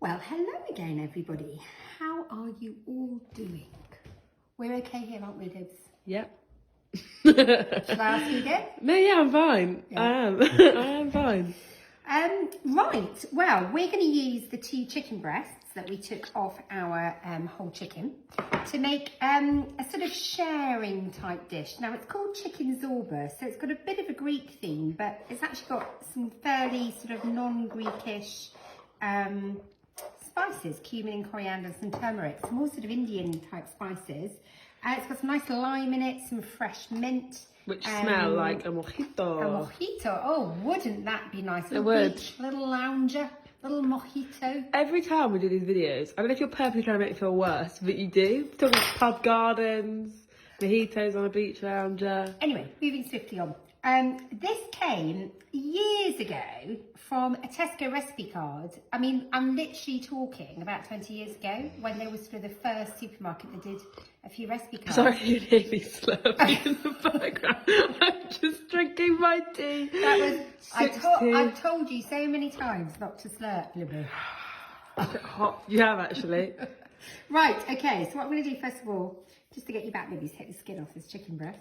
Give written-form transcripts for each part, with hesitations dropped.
Well, hello again, everybody. How are you all doing? We're okay here, aren't we, Dibs? Yep. Shall I ask you again? No, yeah, I'm fine. Yeah. I am. I am fine. Right. Well, we're going to use the 2 chicken breasts that we took off our whole chicken to make a sort of sharing type dish. Now, it's called chicken zorba, so it's got a bit of a Greek theme, but it's actually got some fairly sort of non-Greekish spices, cumin and coriander, some turmeric, some more sort of Indian type spices. It's got some nice lime in it, some fresh mint. Which smell like a mojito. A mojito. Oh, wouldn't that be nice? It would. Beach, little lounger, little mojito. Every time we do these videos, I don't know if you're purposely trying to make me feel worse, but you do. Talking about pub gardens, mojitos on a beach lounger. Anyway, moving swiftly on. This came years ago from a Tesco recipe card. I mean, I'm literally talking about 20 years ago when they were sort of the first supermarket that did a few recipe cards. Sorry, you hear me slurping in the background. I'm just drinking my tea. That was, I've told you so many times not to slurp, Libby. Hot. You have actually. Right, okay, so what I'm going to do first of all, just to get you back, Libby, is take the skin off this chicken breast.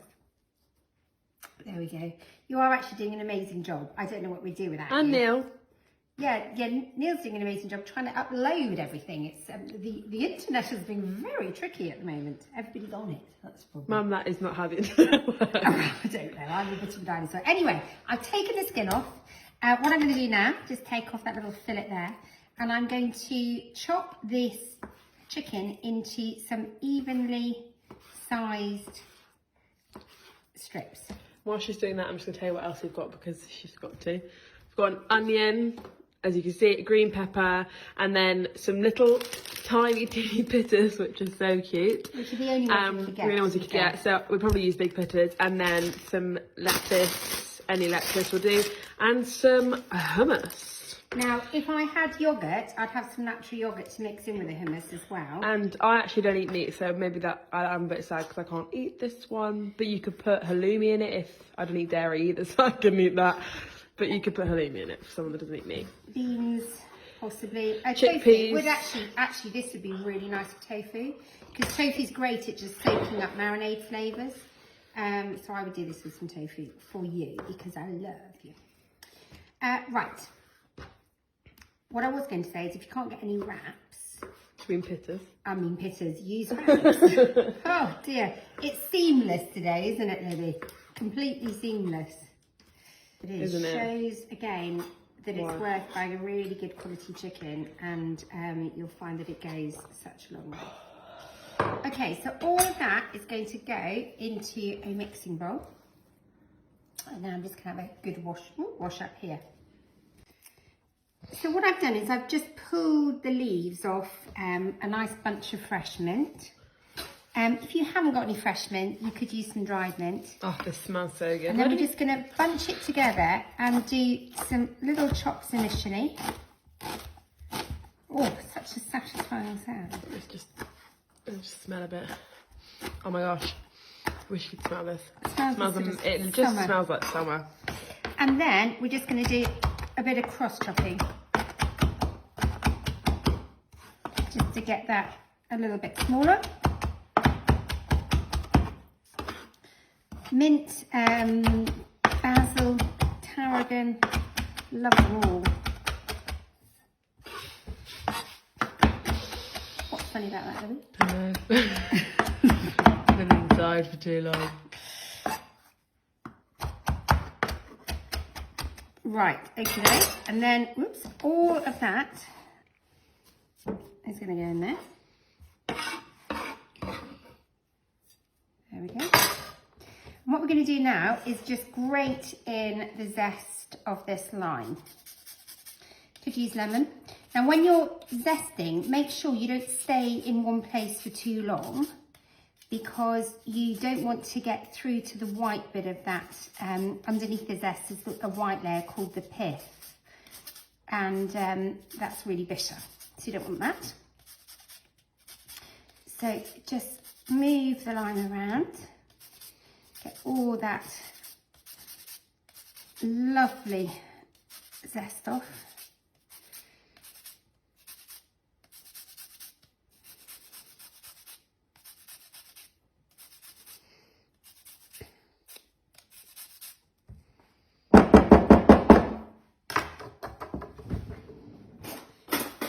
There we go. You are actually doing an amazing job. I don't know what we'd do without you. And Neil. Yeah, Neil's doing an amazing job trying to upload everything. It's the internet has been very tricky at the moment. Everybody's on it. That's probably. Mum, that is not how the internet works. I don't know. I'm a bit of a dinosaur. Anyway, I've taken the skin off. What I'm going to do now, just take off that little fillet there, and I'm going to chop this chicken into some evenly sized strips. While she's doing that, I'm just going to tell you what else we've got because she's got to. We've got an onion, as you can see, green pepper, and then some little tiny teeny pittas, which are so cute. Which are the only ones you could get. The only ones you could get. So we'll probably use big pittas, and then some lettuce, any lettuce will do, and some hummus. Now, if I had yoghurt, I'd have some natural yoghurt to mix in with the hummus as well. And I actually don't eat meat, so maybe that I'm a bit sad because I can't eat this one. But you could put halloumi in it if I don't eat dairy either, so I can eat that. But you could put halloumi in it for someone that doesn't eat meat. Beans, possibly. Chickpeas. Tofu would actually, this would be really nice for tofu because tofu's great at just soaking up marinade flavours. So I would do this with some tofu for you because I love you. Right. What I was going to say is if you can't get any wraps. Pittas, use wraps. Oh dear. It's seamless today, isn't it, Libby? Completely seamless. It is. Isn't it? Shows again that it's worth buying a really good quality chicken, and you'll find that it goes such a long way. Okay, so all of that is going to go into a mixing bowl. And now I'm just going to have a good wash up here. So what I've done is I've just pulled the leaves off a nice bunch of fresh mint. If you haven't got any fresh mint, you could use some dried mint. Oh, this smells so good. And then we're just going to bunch it together and do some little chops initially. Oh, such a satisfying sound. Let's just smell a bit. Oh my gosh. Wish you could smell this. It just smells like summer. And then we're just going to do a bit of cross chopping. Just to get that a little bit smaller. Mint, basil, tarragon, love them all. What's funny about that, Libby? I know. Been inside for too long. Right, okay, and then, whoops, all of that is going to go in there. There we go. And what we're going to do now is just grate in the zest of this lime. Could use lemon. Now, when you're zesting, make sure you don't stay in one place for too long, because you don't want to get through to the white bit of that. Underneath the zest is a white layer called the pith, and that's really bitter, so you don't want that. So just move the lime around, get all that lovely zest off.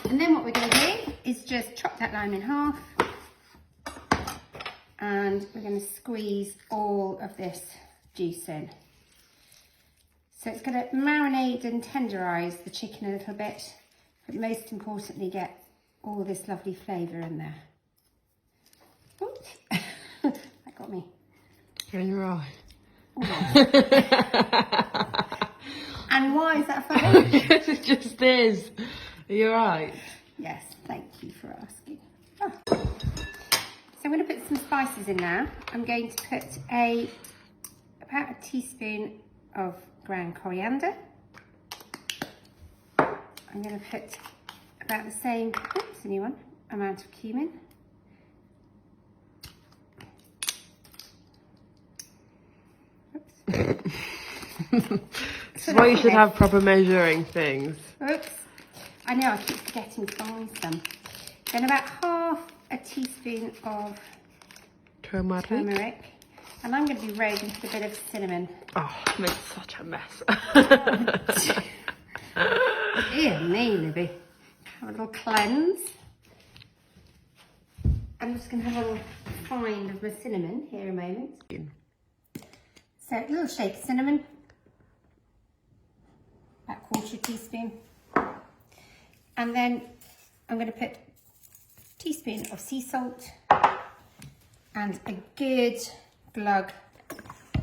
And then what we're going to do is just chop that lime in half. And we're going to squeeze all of this juice in. So it's going to marinate and tenderise the chicken a little bit, but most importantly get all this lovely flavour in there. Oops. That got me. You're right. And why is that funny? It just is. You're right. Yes, thank you for asking. Oh. So I'm going to put some spices in now. I'm going to put about a teaspoon of ground coriander. I'm going to put about the same, oops, a new one, amount of cumin. Oops. This is why you should have proper measuring things. Oops. I know, I keep forgetting to buy some. Then about half a teaspoon of turmeric. And I'm going to be rolling with a bit of cinnamon. Oh, it makes such a mess. Dear me, Libby. Have a little cleanse. I'm just going to have a little find of my cinnamon here a moment. So a little shake of cinnamon. About a quarter teaspoon. And then I'm going to put a teaspoon of sea salt and a good glug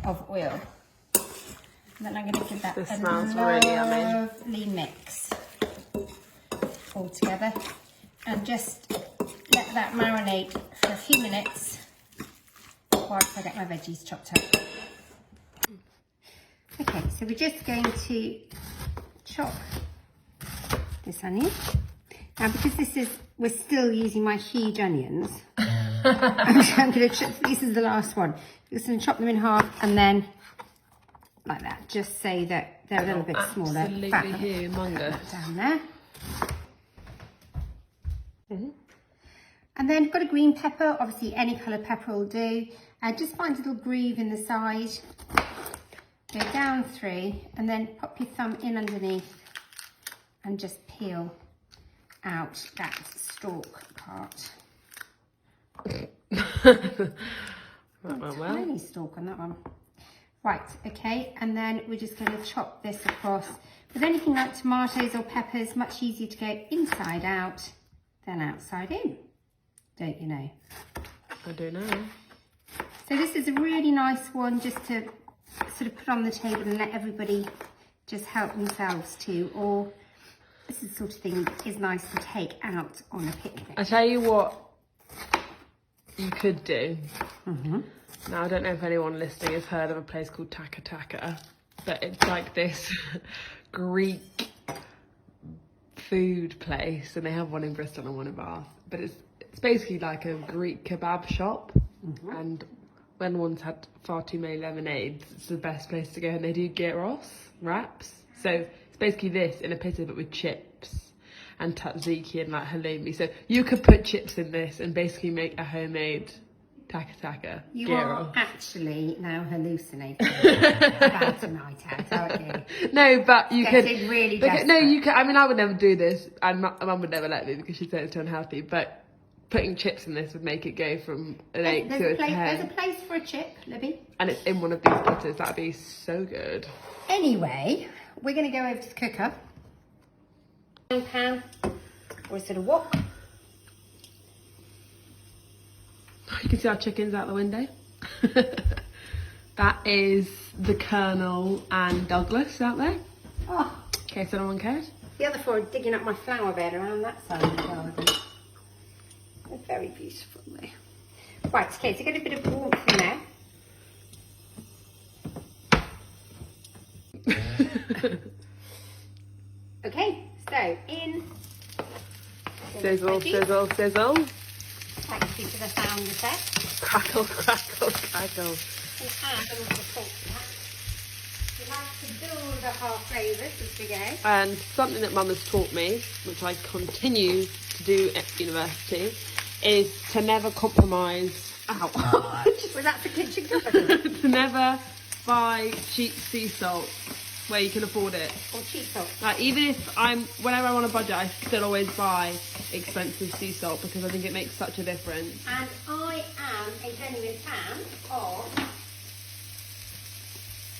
of oil. And then I'm going to give that a lovely mix all together. And just let that marinate for a few minutes whilst I get my veggies chopped up. Okay, so we're just going to chop this onion. Now because we're still using my huge onions, I'm going to chop, this is the last one. I'm just going to chop them in half and then like that, just so that they're a little bit smaller. Absolutely humongous. Down there. And then I've got a green pepper, obviously any colour pepper will do. Just find a little groove in the side, go down through and then pop your thumb in underneath and just peel out that stalk part. Tiny stalk on that one. Right, okay, and then we're just going to chop this across. With anything like tomatoes or peppers, much easier to go inside out than outside in, don't you know? I do know. So this is a really nice one just to sort of put on the table and let everybody just help themselves to, or this is the sort of thing that is nice to take out on a picnic. I tell you what you could do. Now, I don't know if anyone listening has heard of a place called Taka Taka, but it's like this Greek food place, and they have one in Bristol and one in Bath. But it's basically like a Greek kebab shop, and when one's had far too many lemonades, it's the best place to go. And they do gyros wraps, so it's basically this in a pita but with chips and tzatziki and like halloumi. So you could put chips in this and basically make a homemade Taka Taka You gyro. are actually now hallucinating about a night out, aren't you? No, but you could. Getting really No, you could. I mean, I would never do this, and my mum would never let me because she said it's too unhealthy. But putting chips in this would make it go from an 8 to a 10. There's a place for a chip, Libby. And it's in one of these pitas. That'd be so good. Anyway, we're going to go over to the cooker. Pan or a sort of wok. You can see our chickens out the window. That is the Colonel and Douglas out there. Oh, In case anyone cares. the other four are digging up my flower bed around that side of the garden. They're very beautiful there. Right, okay, so get a bit of warmth in there. Okay, so in. Sizzle, sizzle, sizzle. Thank you for the sound effect. Crackle, crackle, crackle. And add a little salt to that. We like to build up our flavours as we go. And something that Mum has taught me, which I continue to do at university, is to never compromise. Ow. Was that the kitchen cupboard? To never buy cheap sea salt where you can afford it. Or cheap salt. Like, even if whenever I'm on a budget, I still always buy expensive sea salt because I think it makes such a difference. And I am a genuine fan of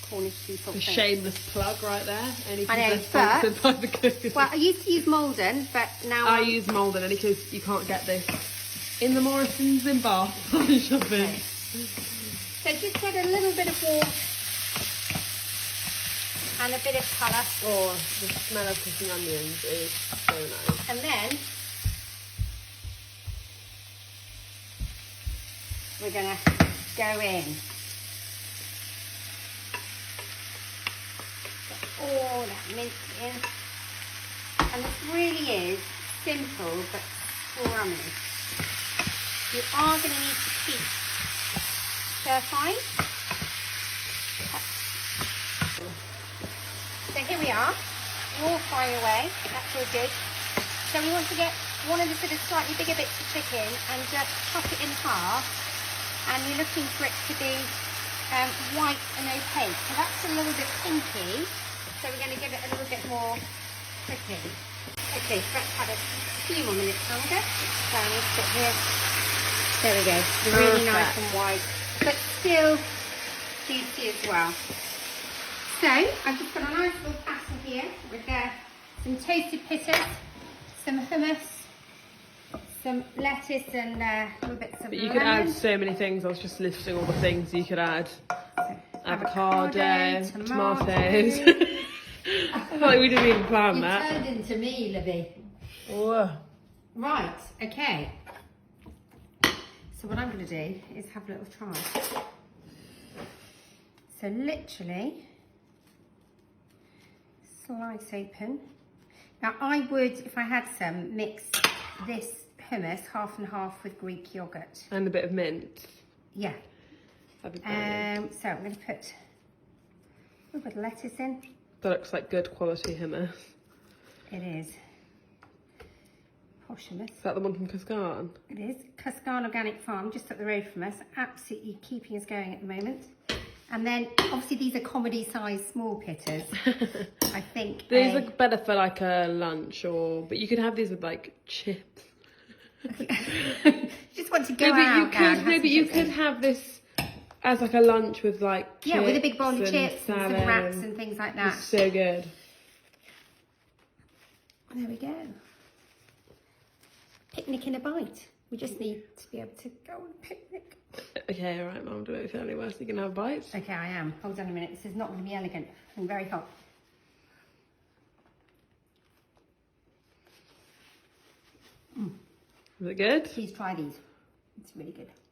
Cornish sea salt. A shameless plug right there. Any I know, sponsored by the cook. Well, I used to use Malden, but now I use Malden only because you can't get this in the Morrisons in Bath. Shopping. Okay. So just get a little bit of warmth and a bit of colour. Oh, the smell of cooking onions is so nice. And then we're going to go in. Get all that mint in. And this really is simple but scrummy. You are going to need to keep stir-frying. So here we are, all frying away, that's all good. So we want to get one of the sort of slightly bigger bits of chicken and just cut it in half, and you're looking for it to be white and opaque. So that's a little bit pinky, so we're going to give it a little bit more cooking. Okay, so that's had a few more minutes longer. So I'm going to put here. There we go, really nice and white, but still juicy as well. So I've just got a nice little platter here with some toasted pittas, some hummus, some lettuce and little bits of But you lemon. could add so many things. I was just listing all the things you could add. So, Avocado, tomatoes. tomatoes. I feel like we didn't even plan You that. turned into me, Libby. Oh. Right, okay. So what I'm going to do is have a little try. So literally slice open. Now I would, if I had some, mix this hummus half and half with Greek yoghurt. And a bit of mint. Yeah. That'd be brilliant. So I'm going to put a little bit of lettuce in. That looks like good quality hummus. It is. Posh hummus. Is that the one from Cascan? It is. Cascan Organic Farm, just up the road from us. Absolutely keeping us going at the moment. And then, obviously, these are comedy-sized small pittas. I think These are better for like a lunch, but you could have these with like chips. just want to go out. Maybe you could have this as like a lunch with like chips, yeah, with a big bowl of chips and salad. some wraps and things like that. It's so good. There we go. Picnic in a bite. We just need to be able to go on a picnic. Okay, all right, Mum, don't make it any worse. You can have bites. Okay, I am. Hold on a minute. This is not going to be elegant. I'm very hot. Is it good? Please try these. It's really good.